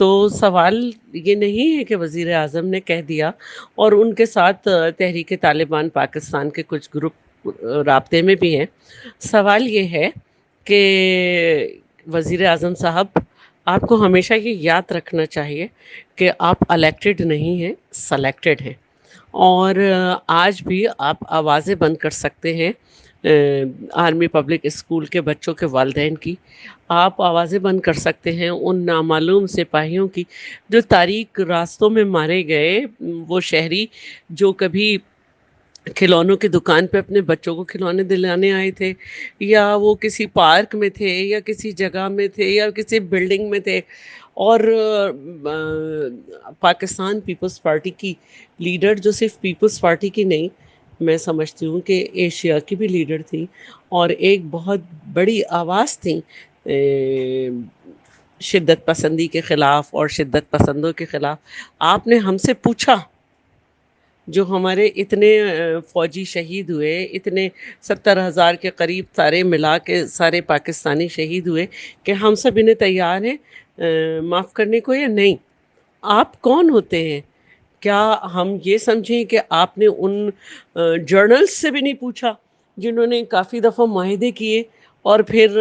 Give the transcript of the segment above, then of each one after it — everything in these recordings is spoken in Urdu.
تو سوال یہ نہیں ہے کہ وزیر اعظم نے کہہ دیا اور ان کے ساتھ تحریک طالبان پاکستان کے کچھ گروپ رابطے میں بھی ہیں. سوال یہ ہے کہ وزیر اعظم صاحب، آپ کو ہمیشہ یہ یاد رکھنا چاہیے کہ آپ الیکٹڈ نہیں ہیں، سلیکٹڈ ہیں. اور آج بھی آپ آوازیں بند کر سکتے ہیں آرمی پبلک اسکول کے بچوں کے والدین کی. آپ آوازیں بند کر سکتے ہیں ان نامعلوم سپاہیوں کی جو تاریک راستوں میں مارے گئے، وہ شہری جو کبھی کھلونوں کی دکان پہ اپنے بچوں کو کھلونے دلانے آئے تھے، یا وہ کسی پارک میں تھے، یا کسی جگہ میں تھے، یا کسی بلڈنگ میں تھے. اور پاکستان پیپلز پارٹی کی لیڈر، جو صرف پیپلز پارٹی کی نہیں، میں سمجھتی ہوں کہ ایشیا کی بھی لیڈر تھی اور ایک بہت بڑی آواز تھی شدت پسندی کے خلاف اور شدت پسندوں کے خلاف. آپ نے ہم سے پوچھا، جو ہمارے اتنے فوجی شہید ہوئے، اتنے 70,000 کے قریب سارے ملا کے سارے پاکستانی شہید ہوئے، کہ ہم سب انہیں تیار ہیں معاف کرنے کو یا نہیں؟ آپ کون ہوتے ہیں؟ کیا ہم یہ سمجھیں کہ آپ نے ان جرنلز سے بھی نہیں پوچھا جنہوں نے کافی دفعہ معاہدے کیے اور پھر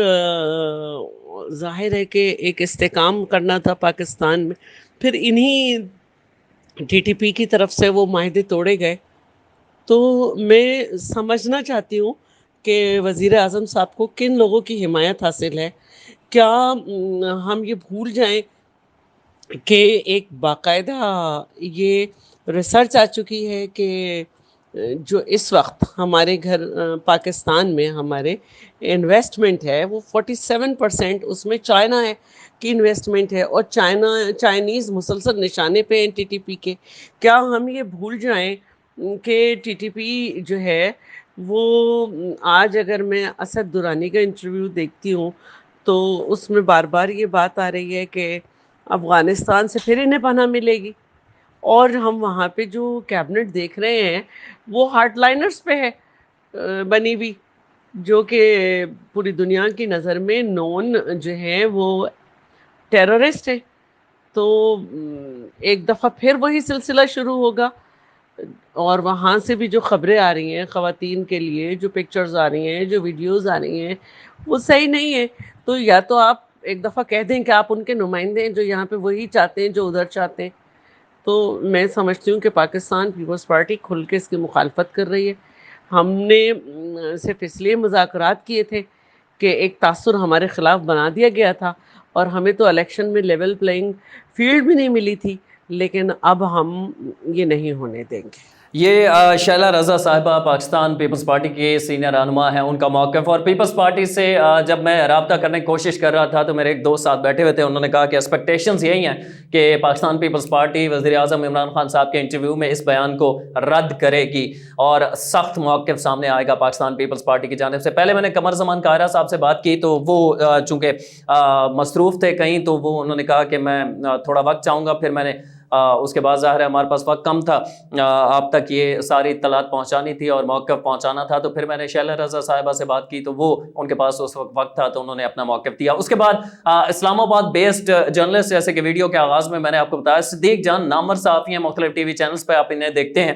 ظاہر ہے کہ ایک استحکام کرنا تھا پاکستان میں، پھر انہی ٹی ٹی پی کی طرف سے وہ معاہدے توڑے گئے؟ تو میں سمجھنا چاہتی ہوں کہ وزیر اعظم صاحب کو کن لوگوں کی حمایت حاصل ہے. کیا ہم یہ بھول جائیں کہ ایک باقاعدہ یہ ریسرچ آ چکی ہے کہ جو اس وقت ہمارے گھر پاکستان میں ہمارے انویسٹمنٹ ہے وہ 47% اس میں چائنا ہے کی انویسٹمنٹ ہے، اور چائنیز مسلسل نشانے پہ ہیں ٹی ٹی پی کے. کیا ہم یہ بھول جائیں کہ ٹی ٹی پی جو ہے وہ آج اگر میں اسد درانی کا انٹرویو دیکھتی ہوں تو اس میں بار بار یہ بات آ رہی ہے کہ افغانستان سے پھر انہیں پناہ ملے گی، اور ہم وہاں پہ جو کیبنٹ دیکھ رہے ہیں وہ ہارڈ لائنرز پہ ہے بنی ہوئی، جو کہ پوری دنیا کی نظر میں نون جو ہیں وہ ٹیررسٹ ہیں. تو ایک دفعہ پھر وہی سلسلہ شروع ہوگا، اور وہاں سے بھی جو خبریں آ رہی ہیں خواتین کے لیے، جو پکچرز آ رہی ہیں، جو ویڈیوز آ رہی ہیں، وہ صحیح نہیں ہے. تو یا تو آپ ایک دفعہ کہہ دیں کہ آپ ان کے نمائندے ہیں جو یہاں پہ وہی چاہتے ہیں جو ادھر چاہتے ہیں. تو میں سمجھتی ہوں کہ پاکستان پیپلز پارٹی کھل کے اس کی مخالفت کر رہی ہے. ہم نے صرف اس لیے مذاکرات کیے تھے کہ ایک تاثر ہمارے خلاف بنا دیا گیا تھا، اور ہمیں تو الیکشن میں لیول پلینگ فیلڈ بھی نہیں ملی تھی، لیکن اب ہم یہ نہیں ہونے دیں گے. یہ شیلہ رضا صاحبہ پاکستان پیپلز پارٹی کے سینئر رہنما ہیں، ان کا موقف. اور پیپلز پارٹی سے جب میں رابطہ کرنے کی کوشش کر رہا تھا تو میرے ایک دوست ساتھ بیٹھے ہوئے تھے، انہوں نے کہا کہ ایکسپیکٹیشنز یہی ہیں کہ پاکستان پیپلز پارٹی وزیر اعظم عمران خان صاحب کے انٹرویو میں اس بیان کو رد کرے گی اور سخت موقف سامنے آئے گا پاکستان پیپلز پارٹی کی جانب سے. پہلے میں نے قمر زمان قاہرہ صاحب سے بات کی تو وہ چونکہ مصروف تھے کہیں، تو وہ انہوں نے کہا کہ میں تھوڑا وقت چاہوں گا. پھر میں نے اس کے بعد ظاہر ہے ہمارے پاس وقت کم تھا، آپ تک یہ ساری اطلاعات پہنچانی تھی اور موقف پہنچانا تھا. تو پھر میں نے شیلہ رضا صاحبہ سے بات کی تو وہ ان کے پاس اس وقت تھا تو انہوں نے اپنا موقف دیا. اس کے بعد اسلام آباد بیسڈ جرنلسٹ، جیسے کہ ویڈیو کے آغاز میں میں نے آپ کو بتایا، صدیق جان نامور صحافی ہیں، مختلف ٹی وی چینلز پہ آپ انہیں دیکھتے ہیں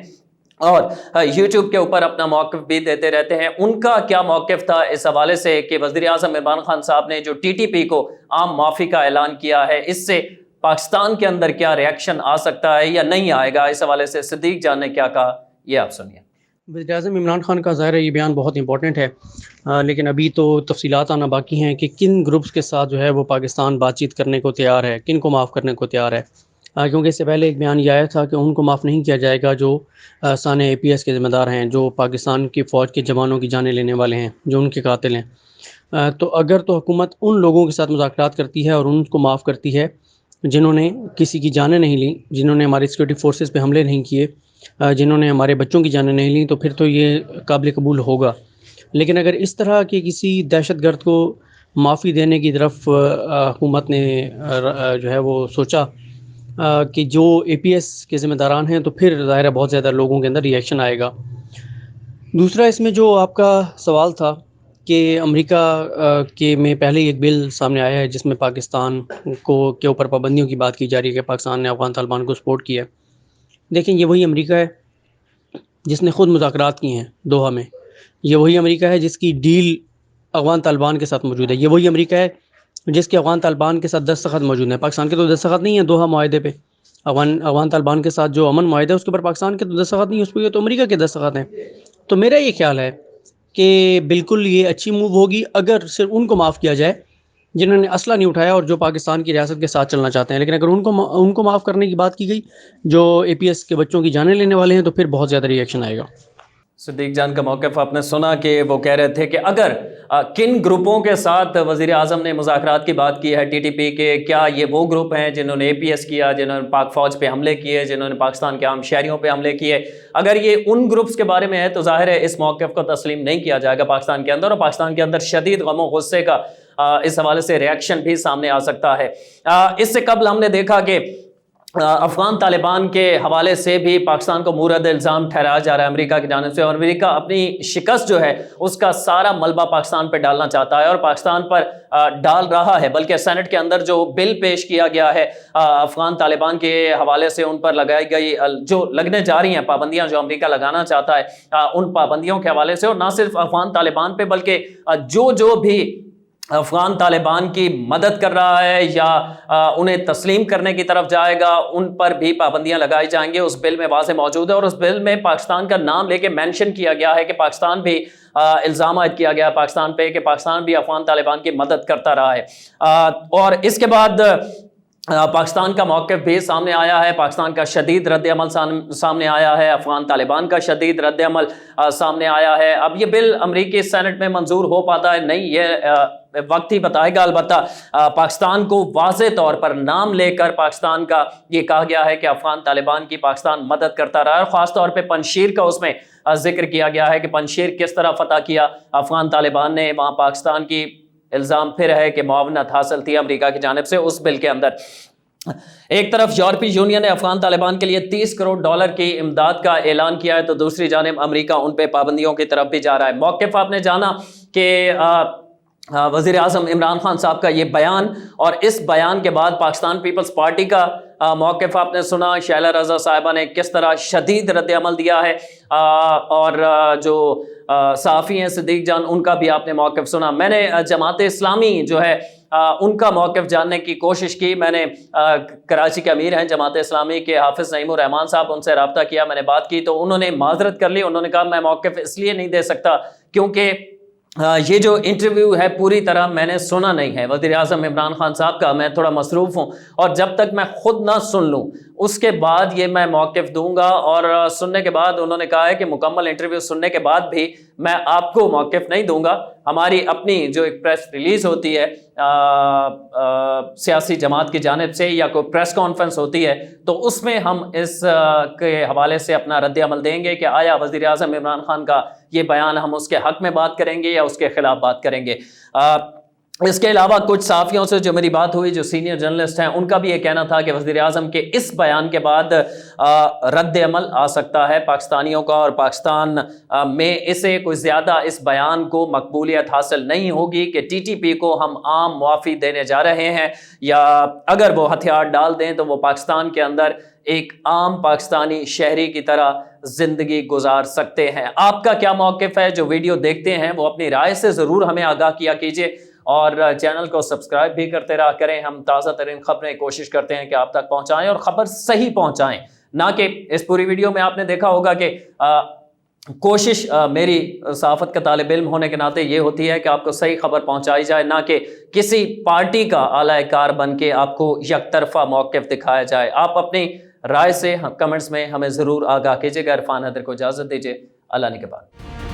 اور یوٹیوب کے اوپر اپنا موقف بھی دیتے رہتے ہیں. ان کا کیا موقف تھا اس حوالے سے کہ وزیر اعظم عمران خان صاحب نے جو ٹی ٹی پی کو عام معافی کا اعلان کیا ہے، اس سے پاکستان کے اندر کیا ریاکشن آ سکتا ہے یا نہیں آئے گا؟ اس حوالے سے صدیق جان نے کیا کہا، یہ آپ سنیے. وزیر اعظم عمران خان کا ظاہر ہے یہ بیان بہت امپورٹنٹ ہے، لیکن ابھی تو تفصیلات آنا باقی ہیں کہ کن گروپس کے ساتھ جو ہے وہ پاکستان بات چیت کرنے کو تیار ہے، کن کو معاف کرنے کو تیار ہے. کیونکہ اس سے پہلے ایک بیان یہ آیا تھا کہ ان کو معاف نہیں کیا جائے گا جو سانحہ اے پی ایس کے ذمہ دار ہیں، جو پاکستان کی فوج کے جوانوں کی جانیں لینے والے ہیں، جو ان کے قاتل ہیں. تو اگر تو حکومت ان لوگوں کے ساتھ مذاکرات کرتی ہے اور ان کو معاف کرتی ہے جنہوں نے کسی کی جانیں نہیں لیں، جنہوں نے ہماری سیکورٹی فورسز پہ حملے نہیں کیے، جنہوں نے ہمارے بچوں کی جانیں نہیں لیں، تو پھر تو یہ قابل قبول ہوگا. لیکن اگر اس طرح کے کسی دہشت گرد کو معافی دینے کی طرف حکومت نے جو ہے وہ سوچا کہ جو اے پی ایس کے ذمہ داران ہیں، تو پھر ظاہر ہے بہت زیادہ لوگوں کے اندر ریئیکشن آئے گا. دوسرا اس میں جو آپ کا سوال تھا کہ امریکہ کے میں پہلے ہی ایک بل سامنے آیا ہے جس میں پاکستان کے اوپر پابندیوں کی بات کی جا رہی ہے کہ پاکستان نے افغان طالبان کو سپورٹ کیا ہے۔ دیکھیں یہ وہی امریکہ ہے جس نے خود مذاکرات کی ہیں دوحہ میں، یہ وہی امریکہ ہے جس کی ڈیل افغان طالبان کے ساتھ موجود ہے، یہ وہی امریکہ ہے جس کے افغان طالبان کے ساتھ دستخط موجود ہیں۔ پاکستان کے تو دستخط نہیں ہیں دوحہ معاہدے پہ، افغان طالبان کے ساتھ جو امن معاہدہ ہے اس کے اوپر پاکستان کے تو دستخط نہیں، اس پہ یہ تو امریکہ کے دستخط ہیں۔ تو میرا یہ خیال ہے کہ بالکل یہ اچھی موو ہوگی اگر صرف ان کو معاف کیا جائے جنہوں نے اسلحہ نہیں اٹھایا اور جو پاکستان کی ریاست کے ساتھ چلنا چاہتے ہیں، لیکن اگر ان کو معاف کرنے کی بات کی گئی جو اے پی ایس کے بچوں کی جانیں لینے والے ہیں تو پھر بہت زیادہ ری ایکشن آئے گا۔ صدیق جان کا موقف آپ نے سنا کہ وہ کہہ رہے تھے کہ اگر کن گروپوں کے ساتھ وزیر اعظم نے مذاکرات کی بات کی ہے ٹی ٹی پی کے، کیا یہ وہ گروپ ہیں جنہوں نے اے پی ایس کیا، جنہوں نے پاک فوج پہ حملے کیے، جنہوں نے پاکستان کے عام شہریوں پہ حملے کیے؟ اگر یہ ان گروپس کے بارے میں ہے تو ظاہر ہے اس موقف کو تسلیم نہیں کیا جائے گا پاکستان کے اندر، اور پاکستان کے اندر شدید غم و غصے کا اس حوالے سے ریاکشن بھی سامنے آ سکتا ہے۔ اس سے قبل ہم نے دیکھا کہ افغان طالبان کے حوالے سے بھی پاکستان کو مورد الزام ٹھہرایا جا رہا ہے امریکہ کی جانب سے، اور امریکہ اپنی شکست جو ہے اس کا سارا ملبہ پاکستان پہ ڈالنا چاہتا ہے اور پاکستان پر ڈال رہا ہے، بلکہ سینٹ کے اندر جو بل پیش کیا گیا ہے افغان طالبان کے حوالے سے، ان پر لگائی گئی جو لگنے جا رہی ہیں پابندیاں جو امریکہ لگانا چاہتا ہے ان پابندیوں کے حوالے سے، اور نہ صرف افغان طالبان پہ بلکہ جو بھی افغان طالبان کی مدد کر رہا ہے یا انہیں تسلیم کرنے کی طرف جائے گا ان پر بھی پابندیاں لگائی جائیں گے، اس بل میں واضح موجود ہے۔ اور اس بل میں پاکستان کا نام لے کے مینشن کیا گیا ہے کہ پاکستان بھی الزام عائد کیا گیا پاکستان پہ کہ پاکستان بھی افغان طالبان کی مدد کرتا رہا ہے۔ اور اس کے بعد پاکستان کا موقف بھی سامنے آیا ہے، پاکستان کا شدید رد عمل سامنے آیا ہے، افغان طالبان کا شدید رد عمل سامنے آیا ہے۔ اب یہ بل امریکی سینٹ میں منظور ہو پاتا ہے نہیں، یہ وقت ہی بتائے گا۔ البتہ پاکستان کو واضح طور پر نام لے کر پاکستان کا یہ کہا گیا ہے کہ افغان طالبان کی پاکستان مدد کرتا رہا ہے، اور خاص طور پہ پنشیر کا اس میں ذکر کیا گیا ہے کہ پنشیر کس طرح فتح کیا افغان طالبان نے، وہاں پاکستان کی الزام پھر ہے کہ معاونت حاصل تھی امریکہ کی جانب سے اس بل کے اندر۔ ایک طرف یورپی یونین نے افغان طالبان کے لیے $30 کروڑ کی امداد کا اعلان کیا ہے تو دوسری جانب امریکہ ان پہ پابندیوں کی طرف بھی جا رہا ہے۔ موقف آپ نے جانا کہ وزیر اعظم عمران خان صاحب کا یہ بیان، اور اس بیان کے بعد پاکستان پیپلز پارٹی کا موقف آپ نے سنا، شائلہ رضا صاحبہ نے کس طرح شدید رد عمل دیا ہے، اور جو صحافی ہیں صدیق جان ان کا بھی آپ نے موقف سنا۔ میں نے جماعت اسلامی جو ہے ان کا موقف جاننے کی کوشش کی، میں نے کراچی کے امیر ہیں جماعت اسلامی کے حافظ نعیم الرحمان صاحب، ان سے رابطہ کیا، میں نے بات کی تو انہوں نے معذرت کر لی، انہوں نے کہا میں موقف اس لیے نہیں دے سکتا کیونکہ یہ جو انٹرویو ہے پوری طرح میں نے سنا نہیں ہے وزیر اعظم عمران خان صاحب کا، میں تھوڑا مصروف ہوں، اور جب تک میں خود نہ سن لوں اس کے بعد یہ میں موقف دوں گا۔ اور سننے کے بعد انہوں نے کہا ہے کہ مکمل انٹرویو سننے کے بعد بھی میں آپ کو موقف نہیں دوں گا، ہماری اپنی جو ایک پریس ریلیز ہوتی ہے سیاسی جماعت کی جانب سے یا کوئی پریس کانفرنس ہوتی ہے تو اس میں ہم اس کے حوالے سے اپنا رد عمل دیں گے کہ آیا وزیر اعظم عمران خان کا یہ بیان ہم اس کے حق میں بات کریں گے یا اس کے خلاف بات کریں گے۔ اس کے علاوہ کچھ صحافیوں سے جو میری بات ہوئی جو سینئر جرنلسٹ ہیں ان کا بھی یہ کہنا تھا کہ وزیر اعظم کے اس بیان کے بعد رد عمل آ سکتا ہے پاکستانیوں کا، اور پاکستان میں اسے کوئی زیادہ اس بیان کو مقبولیت حاصل نہیں ہوگی کہ ٹی ٹی پی کو ہم عام معافی دینے جا رہے ہیں، یا اگر وہ ہتھیار ڈال دیں تو وہ پاکستان کے اندر ایک عام پاکستانی شہری کی طرح زندگی گزار سکتے ہیں۔ آپ کا کیا موقف ہے؟ جو ویڈیو دیکھتے ہیں وہ اپنی رائے سے ضرور ہمیں آگاہ کیا کیجیے، اور چینل کو سبسکرائب بھی کرتے رہا کریں۔ ہم تازہ ترین خبریں کوشش کرتے ہیں کہ آپ تک پہنچائیں اور خبر صحیح پہنچائیں، نہ کہ اس پوری ویڈیو میں آپ نے دیکھا ہوگا کہ کوشش میری صحافت کا طالب علم ہونے کے ناطے یہ ہوتی ہے کہ آپ کو صحیح خبر پہنچائی جائے، نہ کہ کسی پارٹی کا اعلی کار بن کے آپ کو یک طرفہ موقف دکھایا جائے۔ آپ اپنی رائے سے کمنٹس میں ہمیں ضرور آگاہ کیجیے گا۔ عرفان حیدر کو اجازت دیجیے، اللہ نگہبان۔